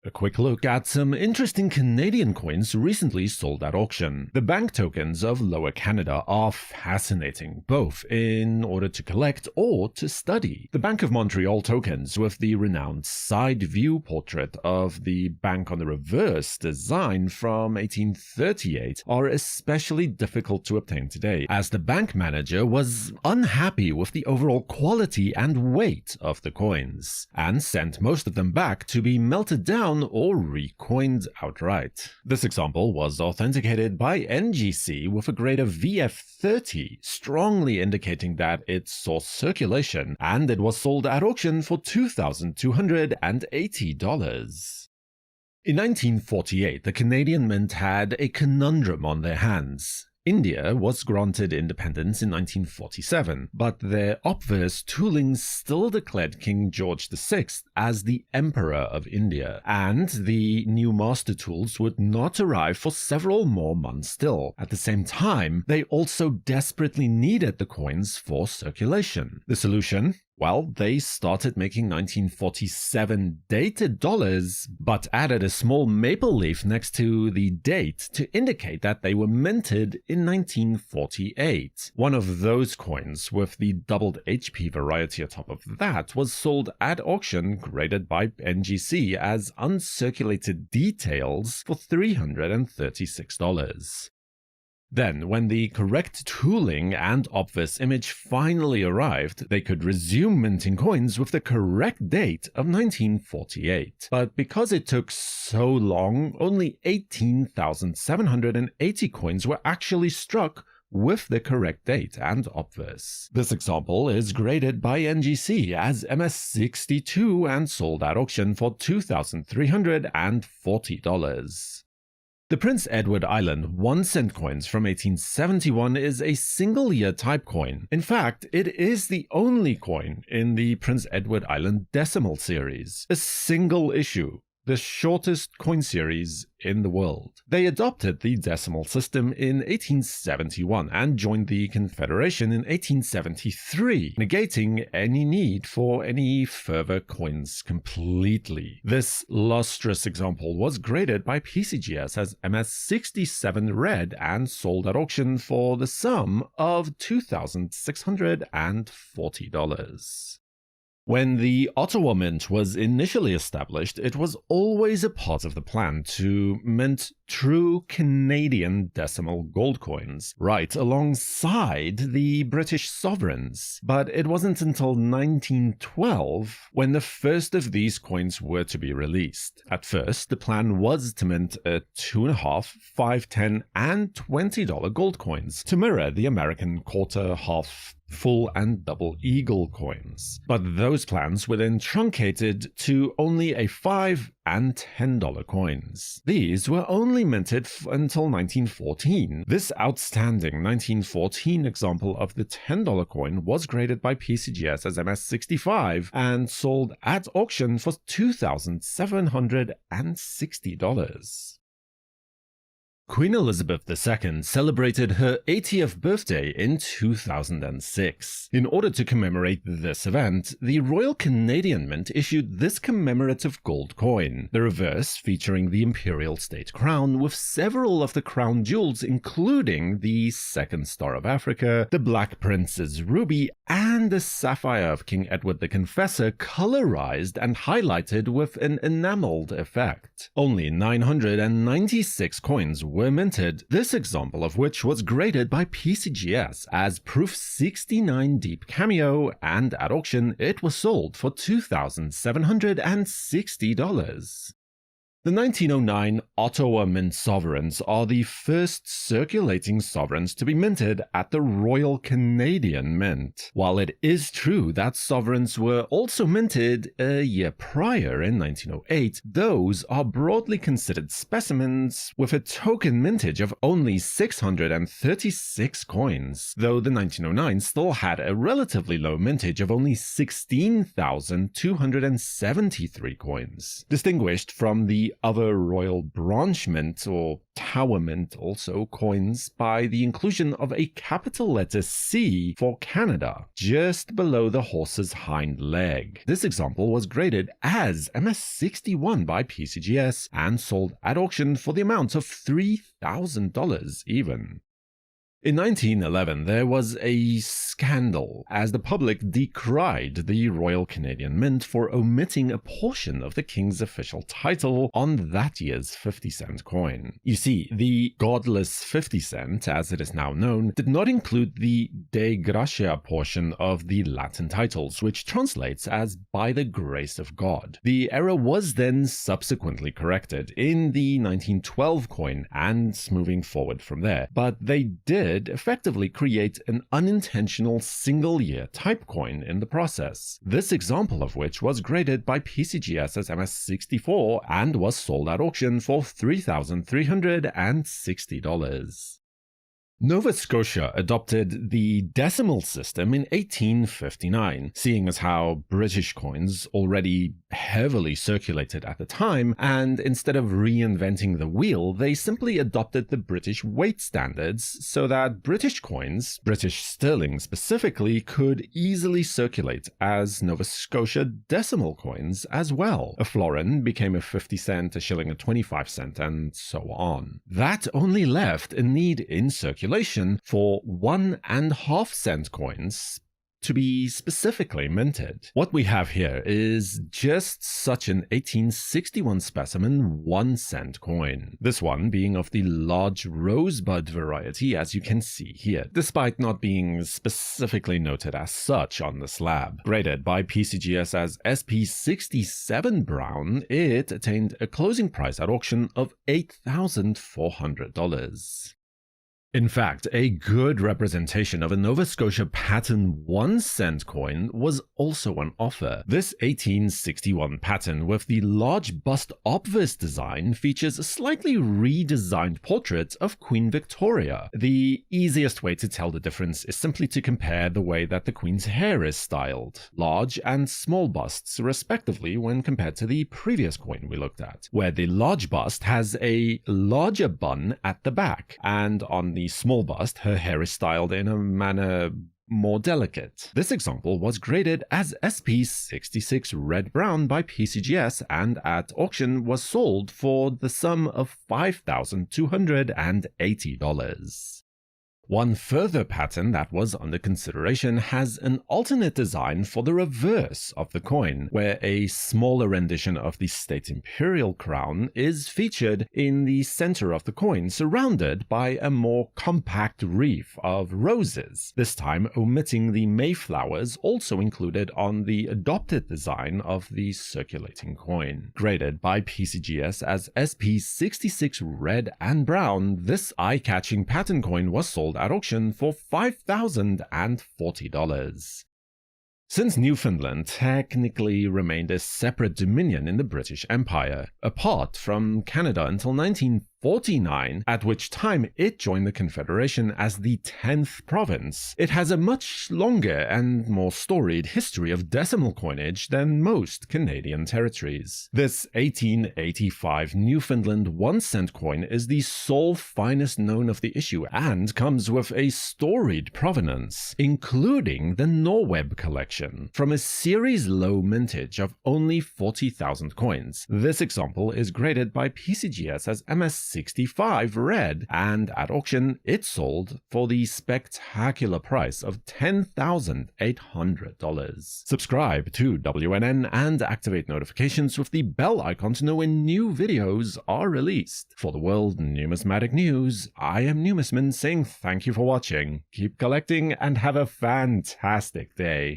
A quick look at some interesting Canadian coins recently sold at auction. The bank tokens of Lower Canada are fascinating, both in order to collect or to study. The Bank of Montreal tokens with the renowned side view portrait of the bank on the reverse design from 1838 are especially difficult to obtain today, as the bank manager was unhappy with the overall quality and weight of the coins, and sent most of them back to be melted down or recoined outright. This example was authenticated by NGC with a grade of VF30, strongly indicating that it saw circulation, and it was sold at auction for $2,280. In 1948, the Canadian Mint had a conundrum on their hands. India was granted independence in 1947, but their obverse tooling still declared King George VI as the Emperor of India, and the new master tools would not arrive for several more months still. At the same time, they also desperately needed the coins for circulation. The solution? Well, they started making 1947 dated dollars, but added a small maple leaf next to the date to indicate that they were minted in 1948. One of those coins, with the doubled HP variety atop of that, was sold at auction, graded by NGC as uncirculated details, for $336. Then, when the correct tooling and obverse image finally arrived, they could resume minting coins with the correct date of 1948. But because it took so long, only 18,780 coins were actually struck with the correct date and obverse. This example is graded by NGC as MS62 and sold at auction for $2,340. The Prince Edward Island 1-cent coins from 1871 is a single-year type coin. In fact, it is the only coin in the Prince Edward Island decimal series, a single issue, the shortest coin series in the world. They adopted the decimal system in 1871 and joined the Confederation in 1873, negating any need for any further coins completely. This lustrous example was graded by PCGS as MS67 red and sold at auction for the sum of $2,640. When the Ottawa Mint was initially established, it was always a part of the plan to mint true Canadian decimal gold coins, right alongside the British sovereigns. But it wasn't until 1912 when the first of these coins were to be released. At first, the plan was to mint a $2.5, $5, $10, and $20 gold coins to mirror the American quarter, half, full and double eagle coins. But those plans were then truncated to only a $5 and $10 coins. These were only minted until 1914. This outstanding 1914 example of the $10 coin was graded by PCGS as MS65 and sold at auction for $2,760. Queen Elizabeth II celebrated her 80th birthday in 2006. In order to commemorate this event, the Royal Canadian Mint issued this commemorative gold coin, the reverse featuring the imperial state crown with several of the crown jewels including the second star of Africa, the Black Prince's ruby, and the sapphire of King Edward the Confessor colorized and highlighted with an enameled effect. Only 996 coins were minted, this example of which was graded by PCGS as Proof 69 Deep Cameo, and at auction it was sold for $2,760. The 1909 Ottawa Mint sovereigns are the first circulating sovereigns to be minted at the Royal Canadian Mint. While it is true that sovereigns were also minted a year prior in 1908, those are broadly considered specimens with a token mintage of only 636 coins, though the 1909 still had a relatively low mintage of only 16,273 coins. Distinguished from the other royal branch mint, or tower mint also, coins by the inclusion of a capital letter C for Canada just below the horse's hind leg. This example was graded as MS61 by PCGS and sold at auction for the amount of $3,000 even. In 1911, there was a scandal as the public decried the Royal Canadian Mint for omitting a portion of the King's official title on that year's 50-cent coin. You see, the Godless 50 cent, as it is now known, did not include the De Gratia portion of the Latin titles, which translates as by the grace of God. The error was then subsequently corrected in the 1912 coin and moving forward from there, but they did effectively create an unintentional single-year type coin in the process. This example of which was graded by PCGS as MS64 and was sold at auction for $3,360. Nova Scotia adopted the decimal system in 1859, seeing as how British coins already heavily circulated at the time, and instead of reinventing the wheel, they simply adopted the British weight standards so that British coins, British sterling specifically, could easily circulate as Nova Scotia decimal coins as well. A florin became a 50 cent, a shilling a 25 cent, and so on. That only left a need in circulation for 1.5 cent coins to be specifically minted. What we have here is just such an 1861 specimen 1 cent coin, this one being of the large rosebud variety as you can see here, despite not being specifically noted as such on the slab. Graded by PCGS as SP67 brown, it attained a closing price at auction of $8,400. In fact, a good representation of a Nova Scotia pattern 1 cent coin was also on offer. This 1861 pattern with the large bust obverse design features a slightly redesigned portrait of Queen Victoria. The easiest way to tell the difference is simply to compare the way that the Queen's hair is styled, large and small busts respectively when compared to the previous coin we looked at, where the large bust has a larger bun at the back, and on the small bust, her hair is styled in a manner more delicate. This example was graded as SP66 red-brown by PCGS and at auction was sold for the sum of $5,280. One further pattern that was under consideration has an alternate design for the reverse of the coin, where a smaller rendition of the state imperial crown is featured in the center of the coin, surrounded by a more compact wreath of roses, this time omitting the mayflowers also included on the adopted design of the circulating coin. Graded by PCGS as SP66 red and brown, this eye-catching pattern coin was sold at auction for $5,040. Since Newfoundland technically remained a separate dominion in the British Empire, apart from Canada until 1949, at which time it joined the Confederation as the 10th province, it has a much longer and more storied history of decimal coinage than most Canadian territories. This 1885 Newfoundland 1 cent coin is the sole finest known of the issue and comes with a storied provenance, including the Norweb collection, from a series low mintage of only 40,000 coins. This example is graded by PCGS as MS65 red, and at auction it sold for the spectacular price of $10,800. Subscribe to WNN and activate notifications with the bell icon to know when new videos are released. For the World Numismatic News, I am Numisman saying thank you for watching, keep collecting, and have a fantastic day.